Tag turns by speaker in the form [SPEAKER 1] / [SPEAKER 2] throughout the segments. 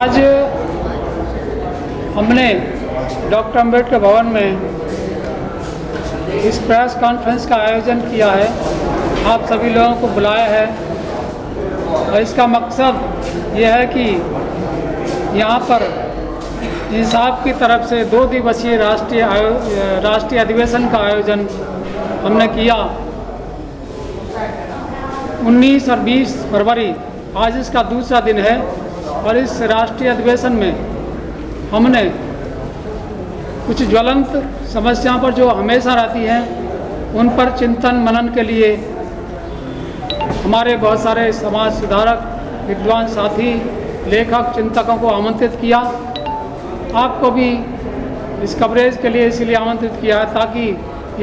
[SPEAKER 1] आज हमने डॉक्टर अम्बेडकर भवन में इस प्रेस कॉन्फ्रेंस का आयोजन किया है। आप सभी लोगों को बुलाया है और इसका मकसद ये है कि यहाँ पर इंसाफ की तरफ से 2 दिवसीय राष्ट्रीय अधिवेशन का आयोजन हमने किया। 19 और 20 फरवरी आज इसका दूसरा दिन है और इस राष्ट्रीय अधिवेशन में हमने कुछ ज्वलंत समस्याओं पर जो हमेशा रहती हैं उन पर चिंतन मनन के लिए हमारे बहुत सारे समाज सुधारक, विद्वान साथी, लेखक, चिंतकों को आमंत्रित किया। आपको भी इस कवरेज के लिए इसलिए आमंत्रित किया है ताकि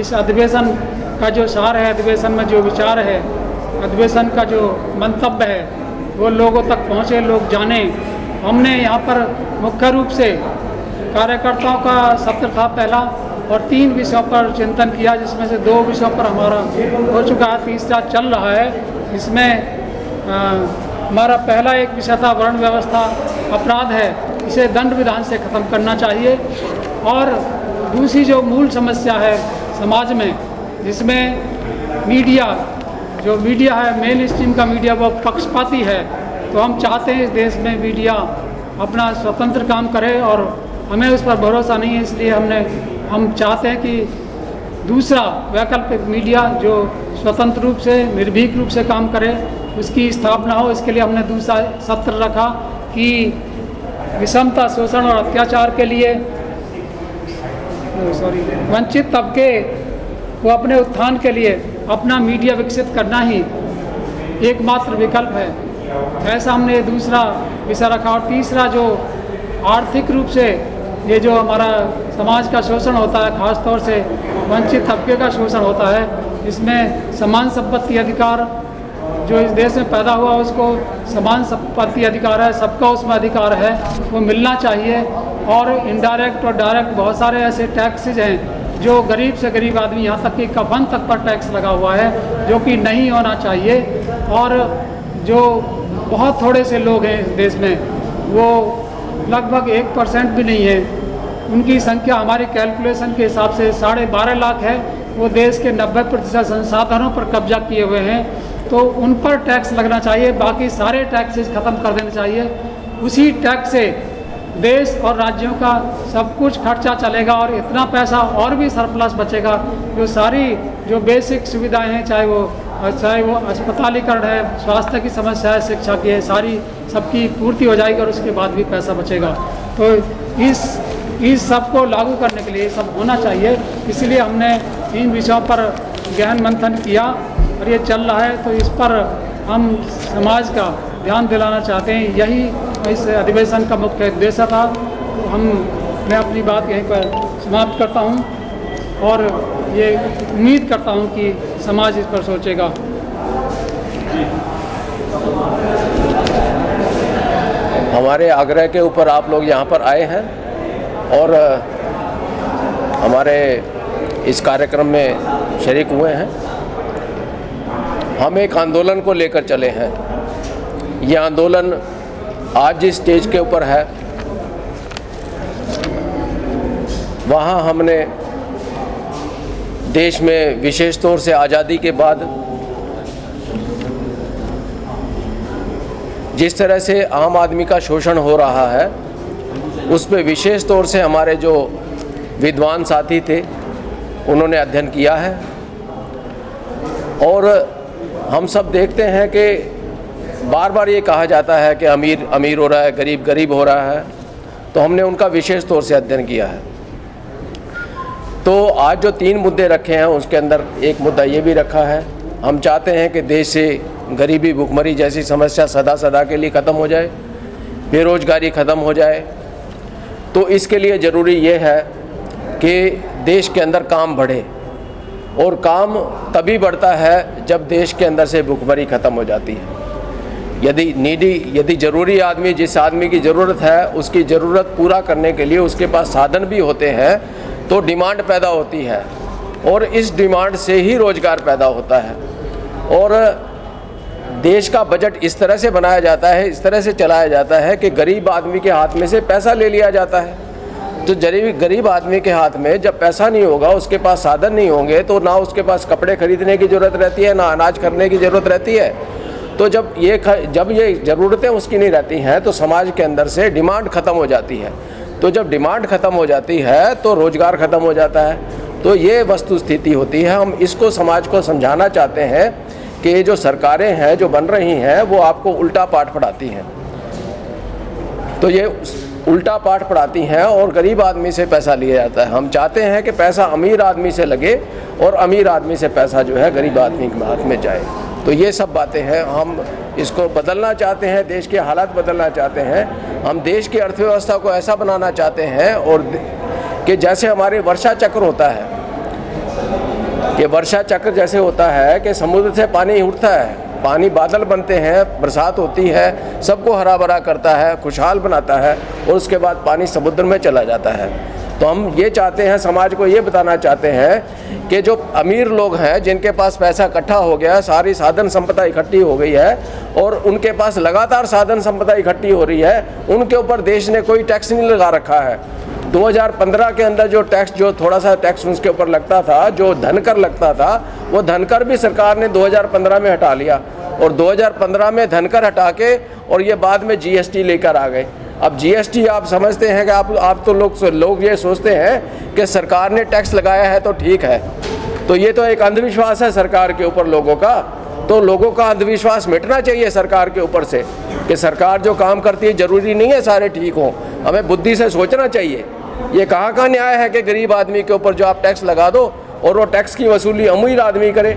[SPEAKER 1] इस अधिवेशन का जो सार है, अधिवेशन में जो विचार है, अधिवेशन का जो मंतव्य है वो लोगों तक पहुँचे, लोग जाने। हमने यहाँ पर मुख्य रूप से कार्यकर्ताओं का सत्र था पहला और 3 विषयों पर चिंतन किया, जिसमें से 2 विषयों पर हमारा हो चुका है, तीसरा चल रहा है। इसमें हमारा पहला एक विषय था वर्ण व्यवस्था अपराध है, इसे दंड विधान से ख़त्म करना चाहिए। और दूसरी जो मूल समस्या है समाज में, जिसमें मीडिया है, मेन स्ट्रीम का मीडिया वो पक्षपाती है। तो हम चाहते हैं इस देश में मीडिया अपना स्वतंत्र काम करे और हमें उस पर भरोसा नहीं है, इसलिए हम चाहते हैं कि दूसरा वैकल्पिक मीडिया जो स्वतंत्र रूप से, निर्भीक रूप से काम करे, उसकी स्थापना हो। इसके लिए हमने दूसरा सत्र रखा कि विषमता, शोषण और अत्याचार के लिए वंचित तबके को अपने उत्थान के लिए अपना मीडिया विकसित करना ही एकमात्र विकल्प है, ऐसा हमने दूसरा विषय रखा। और तीसरा जो आर्थिक रूप से ये जो हमारा समाज का शोषण होता है, ख़ास तौर से वंचित तबके का शोषण होता है, इसमें समान संपत्ति अधिकार जो इस देश में पैदा हुआ उसको समान संपत्ति अधिकार है, सबका उसमें अधिकार है, वो मिलना चाहिए। और इनडायरेक्ट और डायरेक्ट बहुत सारे ऐसे टैक्सेज हैं जो गरीब से गरीब आदमी, यहाँ तक कि कफन तक पर टैक्स लगा हुआ है, जो कि नहीं होना चाहिए। और जो बहुत थोड़े से लोग हैं इस देश में, वो लगभग 1% भी नहीं है, उनकी संख्या हमारी कैलकुलेशन के हिसाब से 12.5 लाख है। वो देश के 90% संसाधनों पर कब्जा किए हुए हैं, तो उन पर टैक्स लगना चाहिए, बाकी सारे टैक्सेस ख़त्म कर देने चाहिए। उसी टैक्स से देश और राज्यों का सब कुछ खर्चा चलेगा और इतना पैसा और भी सरप्लस बचेगा, जो सारी जो बेसिक सुविधाएं हैं, चाहे वो अस्पतालीकरण है, स्वास्थ्य की समस्या है, शिक्षा की है, सारी सबकी पूर्ति हो जाएगी और उसके बाद भी पैसा बचेगा। तो इस सब को लागू करने के लिए सब होना चाहिए, इसलिए हमने इन विषयों पर गहन मंथन किया और ये चल रहा है। तो इस पर हम समाज का ध्यान दिलाना चाहते हैं, यही इस अधिवेशन का मुख्य उद्देश्य था। तो मैं अपनी बात यहीं पर समाप्त करता हूँ और ये उम्मीद करता हूँ कि समाज इस पर सोचेगा।
[SPEAKER 2] हमारे आग्रह के ऊपर आप लोग यहाँ पर आए हैं और हमारे इस कार्यक्रम में शरीक हुए हैं। हम एक आंदोलन को लेकर चले हैं। ये आंदोलन आज जिस स्टेज के ऊपर है, वहाँ हमने देश में विशेष तौर से आज़ादी के बाद जिस तरह से आम आदमी का शोषण हो रहा है, उस पर विशेष तौर से हमारे जो विद्वान साथी थे उन्होंने अध्ययन किया है। और हम सब देखते हैं कि बार बार ये कहा जाता है कि अमीर अमीर हो रहा है, गरीब गरीब हो रहा है, तो हमने उनका विशेष तौर से अध्ययन किया है। तो आज जो 3 मुद्दे रखे हैं उसके अंदर एक मुद्दा ये भी रखा है, हम चाहते हैं कि देश से गरीबी, भुखमरी जैसी समस्या सदा के लिए ख़त्म हो जाए, बेरोज़गारी ख़त्म हो जाए। तो इसके लिए ज़रूरी ये है कि देश के अंदर काम बढ़े, और काम तभी बढ़ता है जब देश के अंदर से भुखमरी ख़त्म हो जाती है। यदि ज़रूरी आदमी, जिस आदमी की ज़रूरत है, उसकी ज़रूरत पूरा करने के लिए उसके पास साधन भी होते हैं, तो डिमांड पैदा होती है और इस डिमांड से ही रोज़गार पैदा होता है। और देश का बजट इस तरह से बनाया जाता है, इस तरह से चलाया जाता है कि गरीब आदमी के हाथ में से पैसा ले लिया जाता है। तो गरीब आदमी के हाथ में जब पैसा नहीं होगा, उसके पास साधन नहीं होंगे, तो ना उसके पास कपड़े खरीदने की ज़रूरत रहती है, ना अनाज करने की ज़रूरत रहती है। तो जब ये ज़रूरतें उसकी नहीं रहती हैं तो समाज के अंदर से डिमांड ख़त्म हो जाती है। तो जब डिमांड ख़त्म हो जाती है तो रोज़गार ख़त्म हो जाता है। तो ये वस्तु स्थिति होती है। हम इसको समाज को समझाना चाहते हैं कि ये जो सरकारें हैं जो बन रही हैं वो आपको उल्टा पाठ पढ़ाती हैं। तो ये उल्टा पाठ पढ़ाती हैं और गरीब आदमी से पैसा लिया जाता है। हम चाहते हैं कि पैसा अमीर आदमी से लगे और अमीर आदमी से पैसा जो है गरीब आदमी के हाथ में जाए। तो ये सब बातें हैं, हम इसको बदलना चाहते हैं, देश के हालात बदलना चाहते हैं। हम देश की अर्थव्यवस्था को ऐसा बनाना चाहते हैं और कि जैसे हमारे वर्षा चक्र होता है, कि वर्षा चक्र जैसे होता है कि समुद्र से पानी उठता है, पानी बादल बनते हैं, बरसात होती है, सबको हरा भरा करता है, खुशहाल बनाता है और उसके बाद पानी समुद्र में चला जाता है। तो हम ये चाहते हैं, समाज को ये बताना चाहते हैं कि जो अमीर लोग हैं जिनके पास पैसा इकट्ठा हो गया, सारी साधन संपदा इकट्ठी हो गई है और उनके पास लगातार साधन संपदा इकट्ठी हो रही है, उनके ऊपर देश ने कोई टैक्स नहीं लगा रखा है। 2015 के अंदर जो टैक्स, जो थोड़ा सा टैक्स उसके ऊपर लगता था, जो धनकर लगता था, वो धनकर भी सरकार ने 2015 में हटा लिया और 2015 में धनकर हटा के और ये बाद में जीएसटी लेकर आ गए। अब जीएसटी आप समझते हैं कि आप तो लोग ये सोचते हैं कि सरकार ने टैक्स लगाया है तो ठीक है। तो ये तो एक अंधविश्वास है सरकार के ऊपर लोगों का। तो लोगों का अंधविश्वास मिटना चाहिए सरकार के ऊपर से कि सरकार जो काम करती है ज़रूरी नहीं है सारे ठीक हों। हमें बुद्धि से सोचना चाहिए। ये कहाँ का न्याय है कि गरीब आदमी के ऊपर जो आप टैक्स लगा दो और वो टैक्स की वसूली अमीर आदमी करे।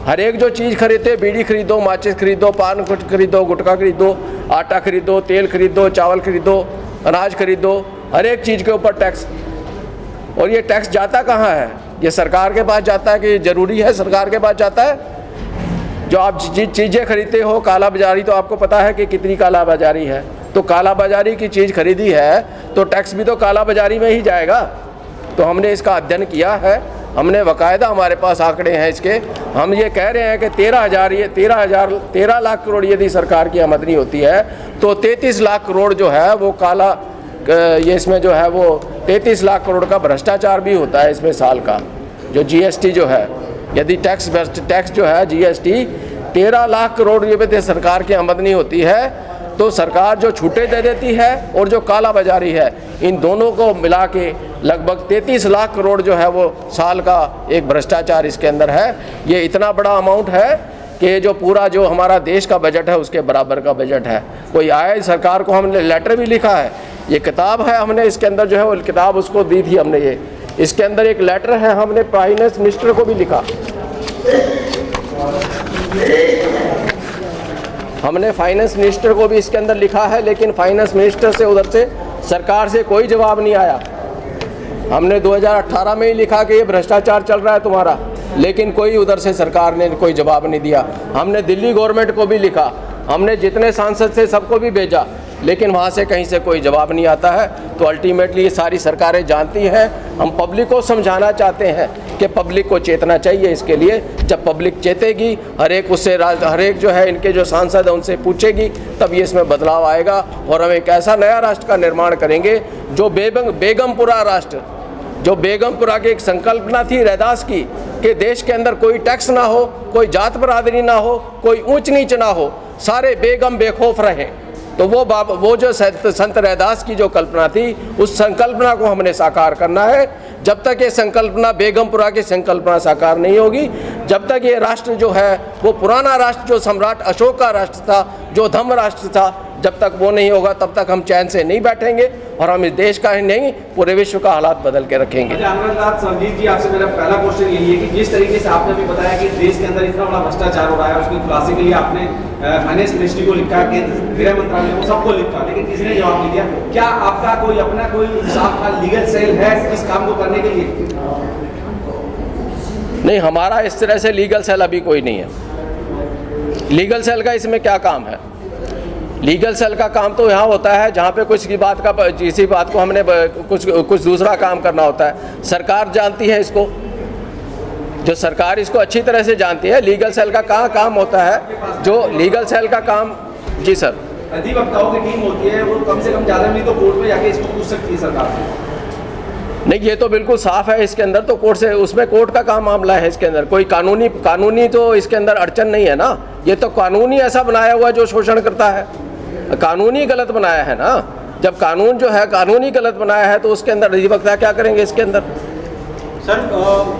[SPEAKER 2] हर एक जो चीज़ खरीदते, बीड़ी खरीदो, माचिस खरीदो, पान खरीदो, गुटखा खरीदो, आटा खरीदो, तेल खरीदो, चावल खरीदो, अनाज खरीदो, हर एक चीज़ के ऊपर टैक्स। और ये टैक्स जाता कहाँ है? ये सरकार के पास जाता है कि ज़रूरी है सरकार के पास जाता है? जो आप चीज़ें खरीदते हो, काला बाजारी, तो आपको पता है कि कितनी काला बाजारी है। तो काला बाजारी की चीज़ खरीदी है तो टैक्स भी तो काला बाजारी में ही जाएगा। तो हमने इसका अध्ययन किया है, हमने बाकायदा, हमारे पास आंकड़े हैं इसके। हम ये कह रहे हैं कि 13 लाख करोड़ यदि सरकार की आमदनी होती है तो 33 लाख करोड़ जो है वो काला, ये इसमें जो है वो 33 लाख करोड़ का भ्रष्टाचार भी होता है इसमें साल का। जो जीएसटी जो है, यदि टैक्स जो है जीएसटी 13 लाख करोड़ रुपये सरकार की आमदनी होती है तो सरकार जो छूटे दे देती है और जो काला बाजारी है, इन दोनों को मिला के लगभग 33 लाख करोड़ जो है वो साल का एक भ्रष्टाचार इसके अंदर है। ये इतना बड़ा अमाउंट है कि जो पूरा जो हमारा देश का बजट है उसके बराबर का बजट है। कोई आए, सरकार को हमने लेटर भी लिखा है, ये किताब है, हमने इसके अंदर जो है वो किताब उसको दी थी हमने। ये इसके अंदर एक लेटर है, हमने फाइनेंस मिनिस्टर को भी लिखा, हमने फाइनेंस मिनिस्टर को भी इसके अंदर लिखा है, लेकिन फाइनेंस मिनिस्टर से उधर से सरकार से कोई जवाब नहीं आया। हमने 2018 में ही लिखा कि ये भ्रष्टाचार चल रहा है तुम्हारा, लेकिन कोई उधर से सरकार ने कोई जवाब नहीं दिया। हमने दिल्ली गवर्नमेंट को भी लिखा, हमने जितने सांसद थे सबको भी भेजा, लेकिन वहाँ से कहीं से कोई जवाब नहीं आता है। तो अल्टीमेटली ये सारी सरकारें जानती हैं। हम पब्लिक को समझाना चाहते हैं कि पब्लिक को चेतना चाहिए इसके लिए। जब पब्लिक चेतेगी, हर एक जो है इनके जो सांसद हैं उनसे पूछेगी, तब ये इसमें बदलाव आएगा और हम एक ऐसा नया राष्ट्र का निर्माण करेंगे जो बेगमपुरा राष्ट्र, जो बेगमपुरा की एक संकल्पना थी रैदास की कि देश के अंदर कोई टैक्स ना हो, कोई जात बरादरी ना हो, कोई ऊंच नीच ना हो, सारे बेगम बेखौफ रहें। तो वो जो संत रैदास की जो कल्पना थी, उस संकल्पना को हमने साकार करना है। जब तक ये संकल्पना, बेगमपुरा की संकल्पना साकार नहीं होगी, जब तक ये राष्ट्र जो है वो पुराना राष्ट्र जो सम्राट अशोक का राष्ट्र था, जो धम्म राष्ट्र था, जब तक वो नहीं होगा तब तक हम चैन से नहीं बैठेंगे और हम इस देश का ही नहीं पूरे विश्व का हालात बदल के रखेंगे।
[SPEAKER 3] संजीत जी, आपसे मेरा पहला क्वेश्चन यही है कि जिस तरीके से आपने भी बताया कि देश के अंदर इतना बड़ा भ्रष्टाचार हो रहा है, उसकी खुलासे के लिए आपने फाइनेंस मिनिस्ट्री को लिखा, गृह मंत्रालय को, सबको लिखा, लेकिन किसी ने जवाब नहीं दिया। क्या आपका कोई अपना कोई हिसाब का लीगल सेल है इस काम को करने के लिए?
[SPEAKER 2] नहीं, हमारा इस तरह से लीगल सेल अभी कोई नहीं है। लीगल सेल का इसमें क्या काम है? लीगल सेल का काम तो यहाँ होता है जहाँ पे किसी बात को हमने कुछ दूसरा काम करना होता है। सरकार जानती है इसको, जो सरकार इसको अच्छी तरह से जानती है। लीगल सेल का कहाँ काम होता है, जो लीगल सेल का काम। जी सर,
[SPEAKER 3] अधिवक्ताओं की टीम होती है, वो कम से कम ज़्यादा नहीं तो कोर्ट में जाके इसको पूछ सकती है सरकार से।
[SPEAKER 2] नहीं, ये तो बिल्कुल साफ है इसके अंदर, तो कोर्ट से, उसमें कोर्ट का काम मामला है इसके अंदर। कोई कानूनी तो इसके अंदर अड़चन नहीं है ना। ये तो कानूनी ऐसा बनाया हुआ जो शोषण करता है, कानूनी गलत बनाया है ना। जब कानून जो है कानूनी गलत बनाया है तो उसके अंदर अधिवक्ता क्या करेंगे इसके अंदर।
[SPEAKER 4] सर,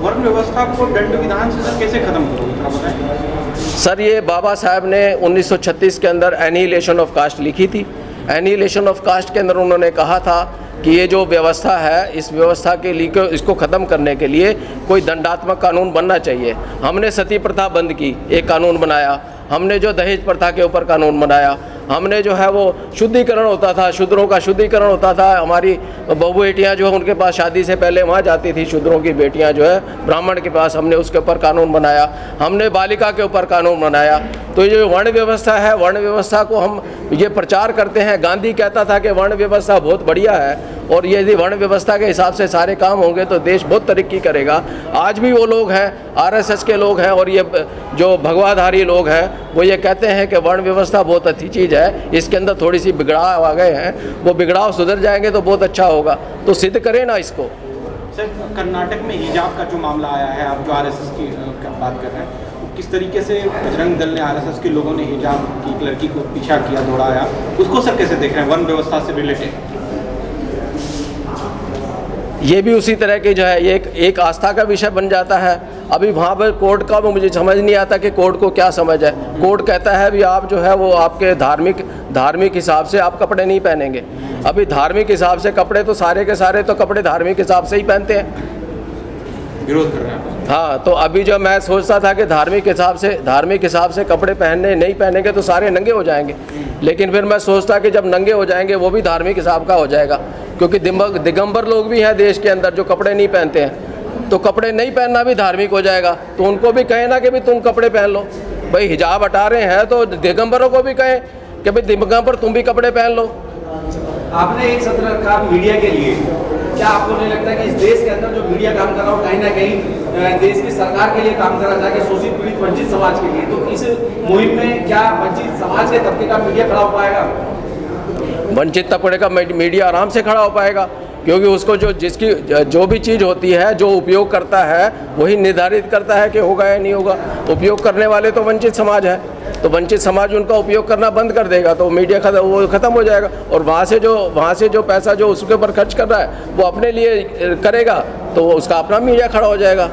[SPEAKER 4] वर्ण व्यवस्था को दंड विधान से सर कैसे खत्म करोगे, बताएं।
[SPEAKER 2] सर, ये बाबा साहब ने 1936 के अंदर एनिहिलेशन ऑफ कास्ट लिखी थी। एनिहिलेशन ऑफ कास्ट के अंदर उन्होंने कहा था कि ये जो व्यवस्था है, इस व्यवस्था के लिए, इसको ख़त्म करने के लिए कोई दंडात्मक कानून बनना चाहिए। हमने सती प्रथा बंद की, एक कानून बनाया। हमने जो दहेज प्रथा के ऊपर कानून बनाया। हमने जो है वो शुद्धिकरण होता था, शूद्रों का शुद्धिकरण होता था। हमारी बहू बेटियाँ जो है उनके पास शादी से पहले वहाँ जाती थी, शूद्रों की बेटियाँ जो है ब्राह्मण के पास, हमने उसके ऊपर कानून बनाया। हमने बालिका के ऊपर कानून बनाया। तो ये जो वर्ण व्यवस्था है, वर्ण व्यवस्था को हम ये प्रचार करते हैं। गांधी कहता था कि वर्ण व्यवस्था बहुत बढ़िया है, और ये यदि वर्ण व्यवस्था के हिसाब से सारे काम होंगे तो देश बहुत तरक्की करेगा। आज भी वो लोग हैं, आरएसएस के लोग हैं, और ये जो भगवाधारी लोग हैं, वो ये कहते हैं कि वर्ण व्यवस्था बहुत अच्छी चीज़ है, इसके अंदर थोड़ी सी बिगड़ाव आ गए हैं, वो बिगड़ाव सुधर जाएंगे तो बहुत अच्छा होगा। तो सिद्ध करें ना इसको।
[SPEAKER 4] सर, कर्नाटक में हिजाब का जो मामला आया है, आप जो आरएसएस की बात कर रहे हैं, किस तरीके से बजरंग दल ने, आरएसएस के लोगों ने हिजाब की एक लड़की को पीछा किया, दौड़ाया, उसको सर कैसे देख रहे हैं वर्ण व्यवस्था से रिलेटेड?
[SPEAKER 2] ये भी उसी तरह की जो है, ये एक आस्था का विषय बन जाता है। अभी वहाँ पर कोर्ट का मुझे समझ नहीं आता कि कोर्ट को क्या समझ है। कोर्ट कहता है भी आप जो है वो आपके धार्मिक हिसाब से आप कपड़े नहीं पहनेंगे। अभी धार्मिक हिसाब से कपड़े तो सारे के सारे तो कपड़े धार्मिक हिसाब से ही पहनते हैं,
[SPEAKER 4] विरोध कर रहे हैं।
[SPEAKER 2] हाँ, तो अभी जो मैं सोचता था कि धार्मिक हिसाब से कपड़े नहीं पहनेंगे तो सारे नंगे हो जाएंगे, लेकिन फिर मैं सोचता कि जब नंगे हो जाएंगे वो भी धार्मिक हिसाब का हो जाएगा, क्योंकि दिगंबर लोग भी हैं देश के अंदर जो कपड़े नहीं पहनते हैं, तो कपड़े नहीं पहनना भी धार्मिक हो जाएगा। तो उनको भी कहें ना कि भाई तुम कपड़े पहन लो, भाई हिजाब हटा रहे हैं तो दिगंबरों को भी कहें कि भाई दिगंबर तुम भी कपड़े पहन लो।
[SPEAKER 3] आपने एक सत्र रखा मीडिया के लिए, क्या आपको नहीं लगता कि इस देश के अंदर जो मीडिया काम कर रहा हो, कहीं ना कहीं देश की सरकार के लिए काम कर रहा था, कि शोषित पीड़ित वंचित समाज के लिए? तो इस मुहिम में क्या वंचित समाज के तबके का मीडिया खड़ा हो पाएगा?
[SPEAKER 2] वंचित तबके का मीडिया आराम से खड़ा हो पाएगा, क्योंकि उसको जो भी चीज़ होती है, जो उपयोग करता है वही निर्धारित करता है कि होगा या नहीं होगा। उपयोग करने वाले तो वंचित समाज है, तो वंचित समाज उनका उपयोग करना बंद कर देगा तो मीडिया ख़त्म हो जाएगा। और वहाँ से जो पैसा जो उसके ऊपर खर्च कर रहा है वो अपने लिए करेगा, तो उसका अपना मीडिया खड़ा हो जाएगा।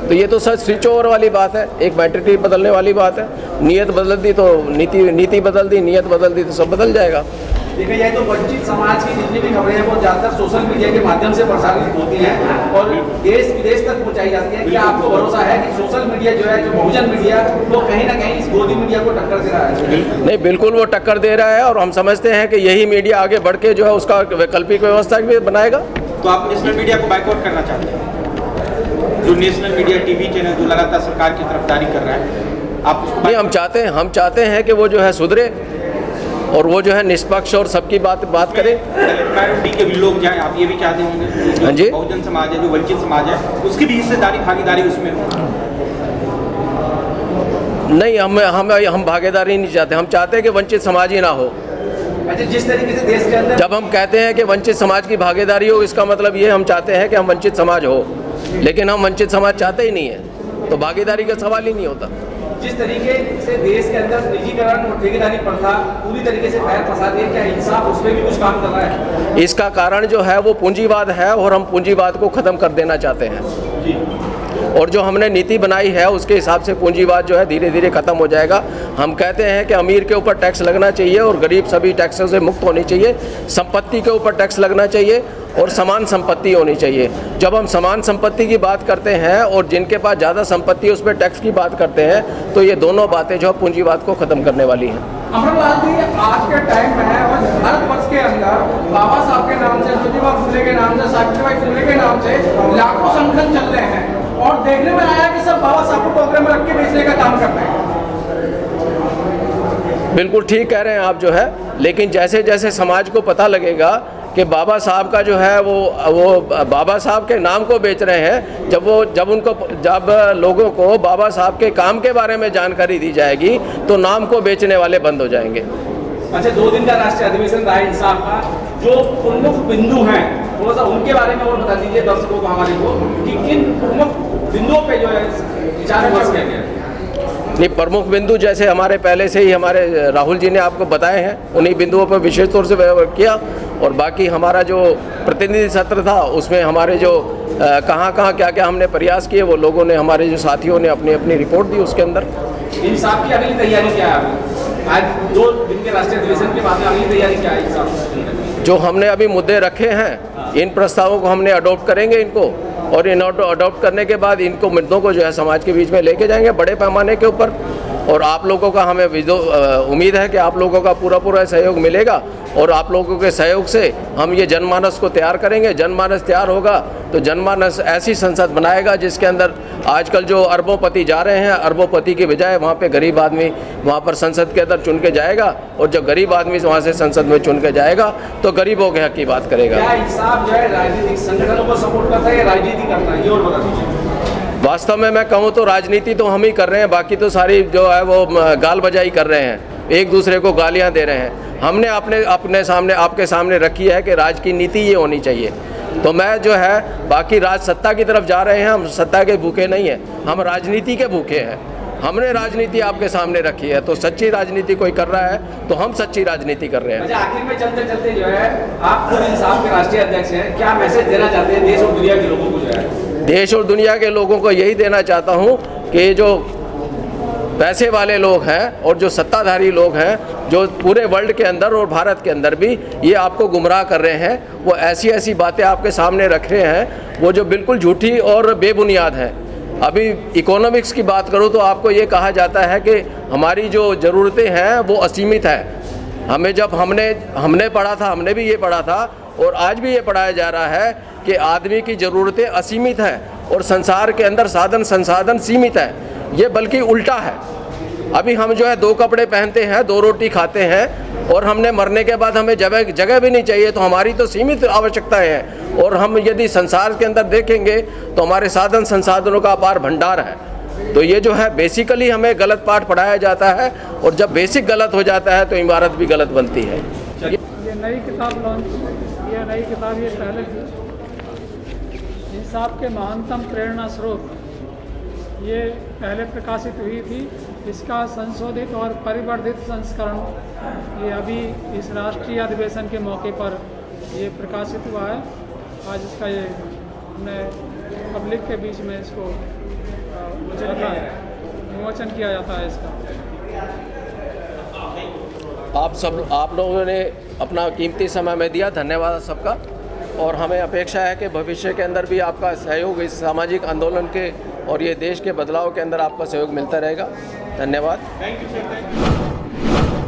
[SPEAKER 2] तो ये तो सच स्विच ओवर वाली बात है, एक मेंटालिटी बदलने वाली बात है। नीयत बदल दी तो नीति बदल दी, नीयत बदल दी तो सब बदल जाएगा।
[SPEAKER 3] देखा जाए तो वंचित समाज की जितनी भी खबरें हैं वो ज़्यादातर सोशल मीडिया के माध्यम से प्रसारित होती हैं और देश विदेश तक पहुंचाई जाती हैं। क्या आपको भरोसा है कि सोशल मीडिया जो है, जो बहुजन मीडिया, वो कहीं ना कहीं इस गोदी मीडिया को टक्कर दे रहा है?
[SPEAKER 2] नहीं, बिल्कुल वो टक्कर दे रहा है, और हम समझते हैं कि यही मीडिया आगे बढ़ के जो है उसका वैकल्पिक व्यवस्था भी बनाएगा।
[SPEAKER 4] तो आप नेशनल मीडिया को बाइकआउट करना चाहते हैं? जो नेशनल मीडिया टीवी चैनल जो लगातार सरकार की तरफदारी कर रहा है, आप उसको? नहीं,
[SPEAKER 2] हम चाहते हैं कि वो जो है सुधरे और वो जो है निष्पक्ष और सबकी बात करे।
[SPEAKER 4] माइनॉरिटी के भी लोग जाए, आप ये भी चाहते होंगे?
[SPEAKER 2] हाँ जी,
[SPEAKER 4] बहुजन समाज है, जो वंचित समाज है, उसकी भी हिस्सेदारी भागीदारी उसमें हो?
[SPEAKER 2] नहीं, हम भागीदारी नहीं चाहते। हम चाहते हैं कि वंचित समाज ही ना हो।
[SPEAKER 3] अच्छा, जिस तरीके से देश के अंदर
[SPEAKER 2] जब हम कहते हैं कि वंचित समाज की भागीदारी हो, इसका मतलब ये हम चाहते हैं कि हम वंचित समाज हो, लेकिन हम वंचित समाज चाहते ही नहीं है, तो भागीदारी का सवाल ही नहीं होता।
[SPEAKER 3] जिस तरीके से देश के अंदर निजीकरण और ठेकेदारी प्रथा पूरी तरीके से पैर पसार रही है, क्या इंसाफ उसमें भी कुछ काम कर रहा है?
[SPEAKER 2] इसका कारण जो है वो पूंजीवाद है, और हम पूंजीवाद को ख़त्म कर देना चाहते हैं
[SPEAKER 3] जी।
[SPEAKER 2] और जो हमने नीति बनाई है उसके हिसाब से पूंजीवाद जो है धीरे धीरे ख़त्म हो जाएगा। हम कहते हैं कि अमीर के ऊपर टैक्स लगना चाहिए और गरीब सभी टैक्सों से मुक्त होनी चाहिए। संपत्ति के ऊपर टैक्स लगना चाहिए और समान संपत्ति होनी चाहिए। जब हम समान संपत्ति की बात करते हैं और जिनके पास ज़्यादा संपत्ति है उस पर टैक्स की बात करते हैं, तो ये दोनों बातें जो पूंजीवाद को ख़त्म करने वाली हैं।
[SPEAKER 5] अमरलाल जी, आज के टाइम में है और भारतवर्ष के अंदर बाबा साहब के नाम से, ज्योतिबा फुले के नाम से, सावित्रीबाई फुले के नाम से लाखों संगठन चल रहे हैं, और देखने में आया कि सब बाबा साहब को टोकरे में रख के बेचने का काम करते हैं।
[SPEAKER 2] बिल्कुल ठीक कह रहे हैं आप जो है, लेकिन जैसे जैसे समाज को पता लगेगा कि बाबा साहब का जो है वो बाबा साहब के नाम को बेच रहे हैं। जब लोगों को बाबा साहब के काम के बारे में जानकारी दी जाएगी तो नाम को बेचने वाले बंद हो जाएंगे।
[SPEAKER 3] अच्छा, 2 दिन का राष्ट्रीय अधिवेशन रहा है इंसाफ का, जो प्रमुख बिंदु हैं थोड़ा सा उनके बारे में और बता दीजिए दर्शकों को हमारे को कि किन प्रमुख बिंदुओं पे जो है विचार विमर्श किया गया।
[SPEAKER 2] नहीं, प्रमुख बिंदु जैसे हमारे पहले से ही हमारे राहुल जी ने आपको बताए हैं, उन्हीं बिंदुओं पर विशेष तौर से किया। और बाकी हमारा जो प्रतिनिधि सत्र था उसमें हमारे जो कहाँ क्या क्या हमने प्रयास किए वो लोगों ने, हमारे जो साथियों ने अपनी अपनी रिपोर्ट दी उसके अंदर।
[SPEAKER 3] इंसाफ की अगली तैयारी क्या है? आज 2 दिन के राष्ट्रीय अधिवेशन के बाद में अगली तैयारी क्या है इंसाफ?
[SPEAKER 2] जो हमने अभी मुद्दे रखे हैं इन प्रस्तावों को हमने अडॉप्ट करेंगे इनको, और इन अडॉप्ट करने के बाद इनको मुद्दों को जो है समाज के बीच में लेके जाएंगे बड़े पैमाने के ऊपर। और आप लोगों का हमें उम्मीद है कि आप लोगों का पूरा सहयोग मिलेगा, और आप लोगों के सहयोग से हम ये जनमानस को तैयार करेंगे। जनमानस तैयार होगा तो जनमानस ऐसी संसद बनाएगा जिसके अंदर आजकल जो अरबोंपति जा रहे हैं, अरबोंपति के बजाय वहाँ पे गरीब आदमी वहाँ पर संसद के अंदर चुन के जाएगा, और जब गरीब आदमी वहाँ से संसद में चुन के जाएगा तो गरीबों के हक की बात करेगा।
[SPEAKER 3] क्या इंसाफ जो है राजनीतिक संगठनों को सपोर्ट करता है या राजनीति करता है, ये और बता दीजिए।
[SPEAKER 2] वास्तव में मैं कहूँ तो राजनीति तो हम ही कर रहे हैं, बाकी तो सारी जो है वो गाल बजाई कर रहे हैं, एक दूसरे को गालियाँ दे रहे हैं। हमने अपने सामने आपके सामने रखी है कि राज की नीति ये होनी चाहिए। तो मैं जो है बाकी राज सत्ता की तरफ जा रहे हैं, हम सत्ता के भूखे नहीं हैं, हम राजनीति के भूखे हैं। हमने राजनीति आपके सामने रखी है, तो सच्ची राजनीति कोई कर रहा है तो हम सच्ची राजनीति कर रहे हैं।
[SPEAKER 3] अच्छा, आखिर में चलते चलते जो है आप खुद इंसाफ के राष्ट्रीय अध्यक्ष हैं, क्या मैसेज देना चाहते हैं देश और दुनिया के लोगों को? जो है
[SPEAKER 2] देश और दुनिया के लोगों को यही देना चाहता हूँ कि जो पैसे वाले लोग हैं और जो सत्ताधारी लोग हैं, जो पूरे वर्ल्ड के अंदर और भारत के अंदर भी ये आपको गुमराह कर रहे हैं, वो ऐसी बातें आपके सामने रख रहे हैं वो जो बिल्कुल झूठी और बेबुनियाद हैं। अभी इकोनॉमिक्स की बात करूँ तो आपको ये कहा जाता है कि हमारी जो ज़रूरतें हैं वो असीमित है। हमें जब हमने पढ़ा था, हमने भी ये पढ़ा था और आज भी ये पढ़ाया जा रहा है कि आदमी की ज़रूरतें असीमित हैं और संसार के अंदर साधन संसाधन सीमित है। ये बल्कि उल्टा है। अभी हम जो है 2 कपड़े पहनते हैं, 2 रोटी खाते हैं, और हमने मरने के बाद हमें जगह भी नहीं चाहिए, तो हमारी तो सीमित आवश्यकताएं हैं। और हम यदि संसार के अंदर देखेंगे तो हमारे साधन संसाधनों का अपार भंडार है। तो ये जो है बेसिकली हमें गलत पाठ पढ़ाया जाता है, और जब बेसिक गलत हो जाता है तो इमारत भी गलत बनती है।
[SPEAKER 1] ये नई किताब ये पहले थी, इंसाफ के महानतम प्रेरणा स्रोत, ये पहले प्रकाशित हुई थी। इसका संशोधित और परिवर्धित संस्करण ये अभी इस राष्ट्रीय अधिवेशन के मौके पर ये प्रकाशित हुआ है। आज इसका ये हमने पब्लिक के बीच में इसको मुझे लगा विमोचन किया जाता है इसका।
[SPEAKER 2] आप लोगों ने अपना कीमती समय में दिया, धन्यवाद सबका। और हमें अपेक्षा है कि भविष्य के अंदर भी आपका सहयोग इस सामाजिक आंदोलन के और ये देश के बदलाव के अंदर आपका सहयोग मिलता रहेगा। धन्यवाद।
[SPEAKER 4] Thank you sir.